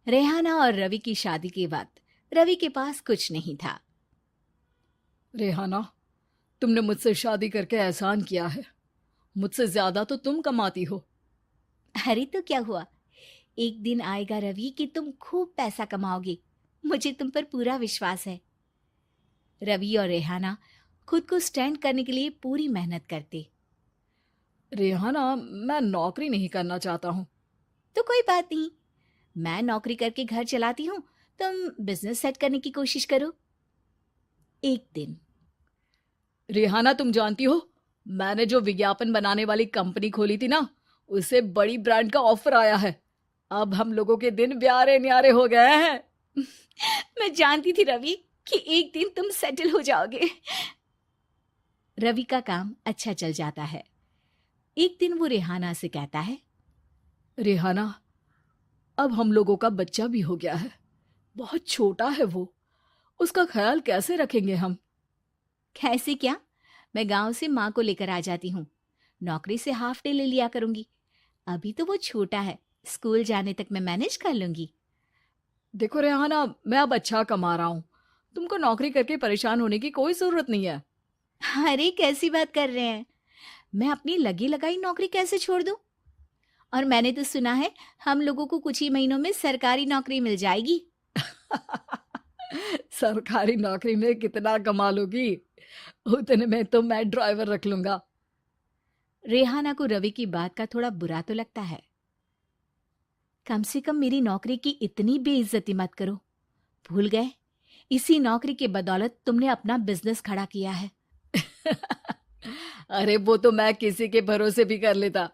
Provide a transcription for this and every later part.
रेहाना और रवि की शादी के वक्त रवि के पास कुछ नहीं था। रेहाना, तुमने मुझसे शादी करके एहसान किया है। मुझसे ज्यादा तो तुम कमाती हो। अरे तो क्या हुआ, एक दिन आएगा रवि कि तुम खूब पैसा कमाओगे। मुझे तुम पर पूरा विश्वास है। रवि और रेहाना खुद को स्टैंड करने के लिए पूरी मेहनत करते। रेहाना, मैं नौकरी नहीं करना चाहता हूँ। तो कोई बात नहीं, मैं नौकरी करके घर चलाती हूँ, तुम बिजनेस सेट करने की कोशिश करो। एक दिन रेहाना, तुम जानती हो, मैंने जो विज्ञापन बनाने वाली कंपनी खोली थी ना, उसे बड़ी ब्रांड का ऑफर आया है। अब हम लोगों के दिन ब्यारे न्यारे हो गए हैं। मैं जानती थी रवि कि एक दिन तुम सेटल हो जाओगे। रवि का काम अच्छा चल जाता है। एक दिन वो रेहाना से कहता है, रेहाना, अब हम लोगों का बच्चा भी हो गया है। बहुत छोटा है वो। उसका ख्याल कैसे रखेंगे हम? कैसे क्या, मैं गांव से माँ को लेकर आ जाती हूँ। नौकरी से हाफ डे ले लिया करूंगी। अभी तो वो छोटा है, स्कूल जाने तक मैं मैनेज कर लूंगी। देखो रेहाना, मैं अब अच्छा कमा रहा हूँ। तुमको नौकरी करके परेशान होने की कोई जरूरत नहीं है। अरे कैसी बात कर रहे हैं, मैं अपनी लगी लगाई नौकरी कैसे छोड़ दूं? और मैंने तो सुना है हम लोगों को कुछ ही महीनों में सरकारी नौकरी मिल जाएगी। सरकारी नौकरी में कितना कमा लोगी? उतने में तो मैं ड्राइवर रख लूंगा। रेहाना को रवि की बात का थोड़ा बुरा तो लगता है। कम से कम मेरी नौकरी की इतनी बेइज्जती मत करो। भूल गए, इसी नौकरी के बदौलत तुमने अपना बिजनेस खड़ा किया है। अरे वो तो मैं किसी के भरोसे भी कर लेता।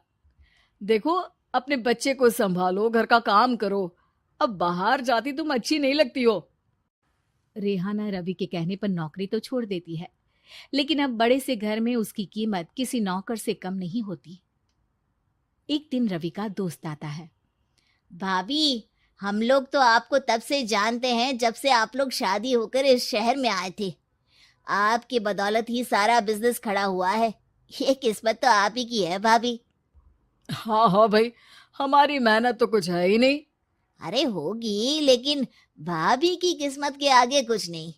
देखो, अपने बच्चे को संभालो, घर का काम करो। अब बाहर जाती तुम अच्छी नहीं लगती हो। रेहाना रवि के कहने पर नौकरी तो छोड़ देती है, लेकिन अब बड़े से घर में उसकी कीमत किसी नौकर से कम नहीं होती। एक दिन रवि का दोस्त आता है। भाभी, हम लोग तो आपको तब से जानते हैं जब से आप लोग शादी होकर इस शहर में आए थे। आपकी बदौलत ही सारा बिजनेस खड़ा हुआ है। ये किस्मत तो आप ही की है भाभी। हाँ हाँ भाई, हमारी मेहनत तो कुछ है ही नहीं। अरे होगी, लेकिन भाभी की किस्मत के आगे कुछ नहीं।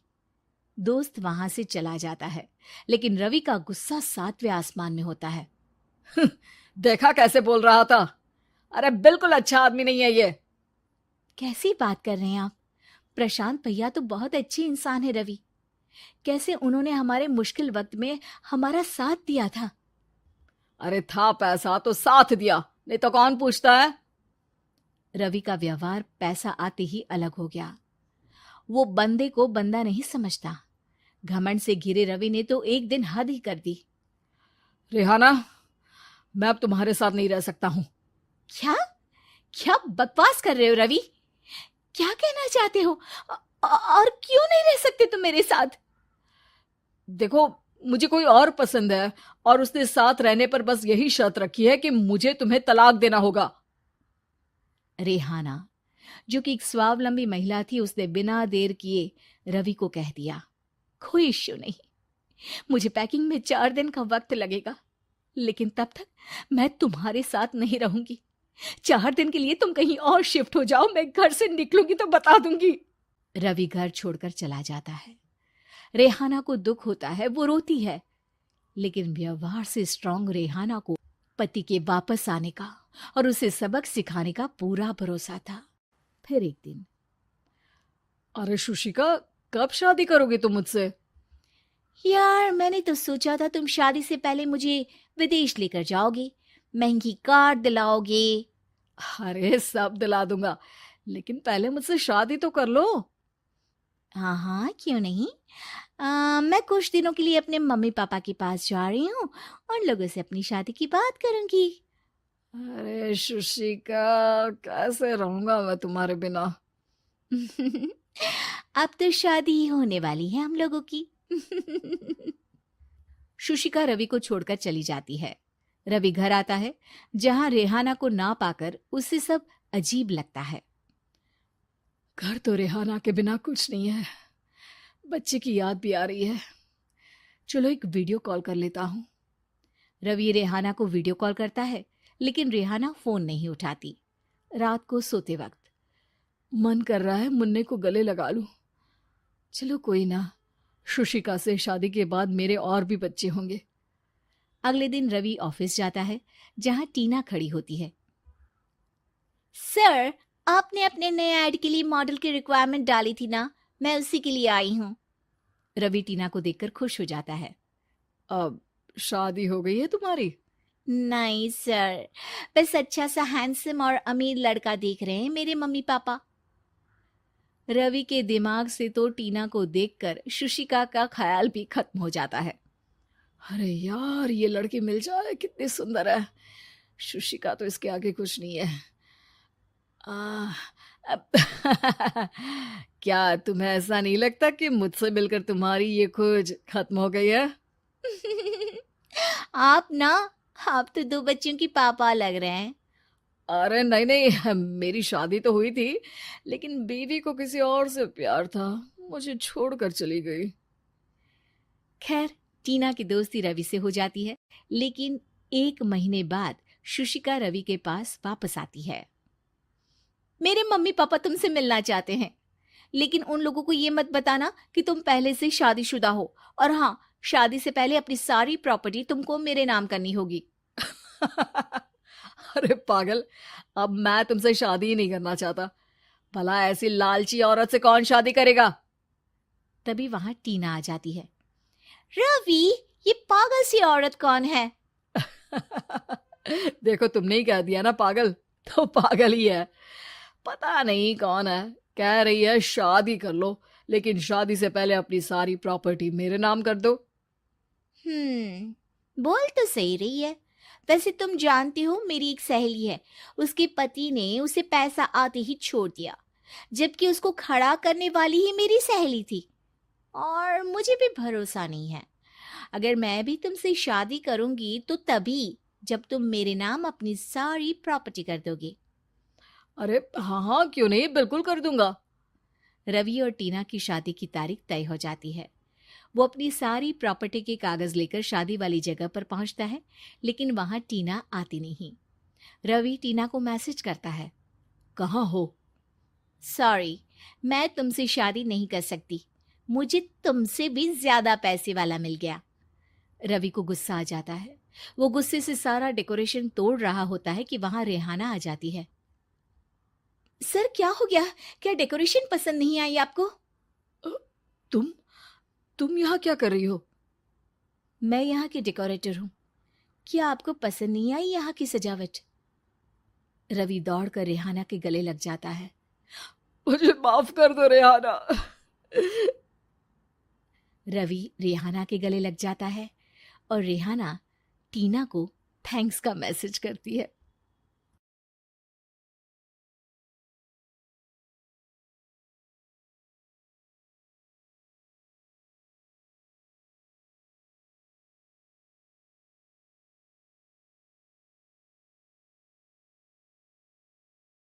दोस्त वहां से चला जाता है, लेकिन रवि का गुस्सा सातवें आसमान में होता है। देखा कैसे बोल रहा था? अरे बिल्कुल अच्छा आदमी नहीं है ये। कैसी बात कर रहे हैं आप? प्रशांत भैया तो बहुत अच्छे इंसान है रवि। कैसे उन्होंने हमारे मुश्किल वक्त में हमारा साथ दिया था। अरे था पैसा तो साथ दिया, नहीं तो कौन पूछता है? रवि का व्यवहार पैसा आते ही अलग हो गया। वो बंदे को बंदा नहीं समझता। घमंड से घिरे रवि ने तो एक दिन हद ही कर दी। रेहाना, मैं अब तुम्हारे साथ नहीं रह सकता हूँ। क्या क्या बकवास कर रहे हो रवि? क्या कहना चाहते हो? और क्यों नहीं रह सकते तुम मेरे साथ? देखो, मुझे कोई और पसंद है, और उसने साथ रहने पर बस यही शर्त रखी है कि मुझे तुम्हें तलाक देना होगा। रेहाना, जो कि एक स्वावलंबी महिला थी, उसने बिना देर किए रवि को कह दिया, कोई इश्यू नहीं, मुझे पैकिंग में 4 दिन का वक्त लगेगा, लेकिन तब तक मैं तुम्हारे साथ नहीं रहूंगी। 4 दिन के लिए तुम कहीं और शिफ्ट हो जाओ, मैं घर से निकलूंगी तो बता दूंगी। रवि घर छोड़कर चला जाता है। रेहाना को दुख होता है, वो रोती है, लेकिन व्यवहार से स्ट्रांग रेहाना को पति के वापस आने का और उसे सबक सिखाने का पूरा भरोसा था। फिर एक दिन, अरे शुशिका, कब शादी करोगी तुम मुझसे? यार मैंने तो सोचा था तुम शादी से पहले मुझे विदेश लेकर जाओगे, महंगी कार दिलाओगे। अरे सब दिला दूंगा, लेकिन पहले मुझसे शादी तो कर लो। हाँ हाँ, क्यों नहीं। मैं कुछ दिनों के लिए अपने मम्मी पापा के पास जा रही हूँ और लोगों से अपनी शादी की बात करूंगी। अरे शुशिका, कैसे रहूंगा मैं तुम्हारे बिना? अब तो शादी ही होने वाली है हम लोगों की। शुशिका रवि को छोड़कर चली जाती है। रवि घर आता है, जहां रेहाना को ना पाकर उसे सब अजीब लगता है। घर तो रेहाना के बिना कुछ नहीं है। बच्चे की याद भी आ रही है। चलो एक वीडियो कॉल कर लेता हूँ। रवि रेहाना को वीडियो कॉल करता है, लेकिन रेहाना फोन नहीं उठाती। रात को सोते वक्त मन कर रहा है मुन्ने को गले लगा लूं। चलो कोई ना, शुशिका से शादी के बाद मेरे और भी बच्चे होंगे। अगले दिन रवि ऑफिस जाता है, जहां टीना खड़ी होती है। सर, आपने अपने नए ऐड के लिए मॉडल की रिक्वायरमेंट डाली थी ना, मैं उसी के लिए आई हूँ। रवि टीना को देखकर खुश हो जाता है। अब शादी हो गई है तुम्हारी? नहीं सर, बस अच्छा सा हैंडसम और अमीर लड़का देख रहे हैं मेरे मम्मी पापा। रवि के दिमाग से तो टीना को देखकर शुशिका का ख्याल भी खत्म हो जाता है। अरे यार, ये लड़की मिल जाए कितनी सुंदर है। शुशिका तो इसके आगे कुछ नहीं है। आ, अब क्या तुम्हें ऐसा नहीं लगता कि मुझसे मिलकर तुम्हारी ये खोज खत्म हो गई है? आप ना, आप तो 2 बच्चों की पापा लग रहे हैं। अरे नहीं नहीं, मेरी शादी तो हुई थी, लेकिन बीवी को किसी और से प्यार था, मुझे छोड़कर चली गई। खैर, टीना की दोस्ती रवि से हो जाती है, लेकिन 1 महीने बाद शुशिका रवि के पास वापस आती है। मेरे मम्मी पापा तुमसे मिलना चाहते हैं, लेकिन उन लोगों को ये मत बताना कि तुम पहले से शादीशुदा हो, और हाँ, शादी से पहले अपनी सारी प्रॉपर्टी तुमको मेरे नाम करनी होगी। अरे पागल, अब मैं तुमसे शादी ही नहीं करना चाहता। भला ऐसी लालची औरत से कौन शादी करेगा? तभी वहां टीना आ जाती है। रवि, ये पागल सी औरत कौन है? देखो, तुमने ही कह दिया ना पागल, तो पागल ही है। पता नहीं कौन है, कह रही है शादी कर लो, लेकिन शादी से पहले अपनी सारी प्रॉपर्टी मेरे नाम कर दो। बोल तो सही रही है। वैसे तुम जानती हो, मेरी एक सहेली है, उसके पति ने उसे पैसा आते ही छोड़ दिया, जबकि उसको खड़ा करने वाली ही मेरी सहेली थी। और मुझे भी भरोसा नहीं है। अगर मैं भी तुमसे शादी करूंगी तो तभी, जब तुम मेरे नाम अपनी सारी प्रॉपर्टी कर दोगे। अरे हाँ हाँ, क्यों नहीं, बिल्कुल कर दूंगा। रवि और टीना की शादी की तारीख तय हो जाती है। वो अपनी सारी प्रॉपर्टी के कागज लेकर शादी वाली जगह पर पहुंचता है, लेकिन वहां टीना आती नहीं। रवि टीना को मैसेज करता है। कहाँ हो? सॉरी, मैं तुमसे शादी नहीं कर सकती, मुझे तुमसे भी ज्यादा पैसे वाला मिल गया। रवि को गुस्सा आ जाता है। वो गुस्से से सारा डेकोरेशन तोड़ रहा होता है कि वहां रेहाना आ जाती है। सर, क्या हो गया? क्या डेकोरेशन पसंद नहीं आई आपको? अ, तुम यहाँ क्या कर रही हो? मैं यहाँ की डेकोरेटर हूँ। क्या आपको पसंद नहीं आई यहाँ की सजावट? रवि दौड़कर रेहाना के गले लग जाता है। मुझे माफ कर दो रेहाना। रवि रेहाना के गले लग जाता है और रेहाना टीना को थैंक्स का मैसेज करती है।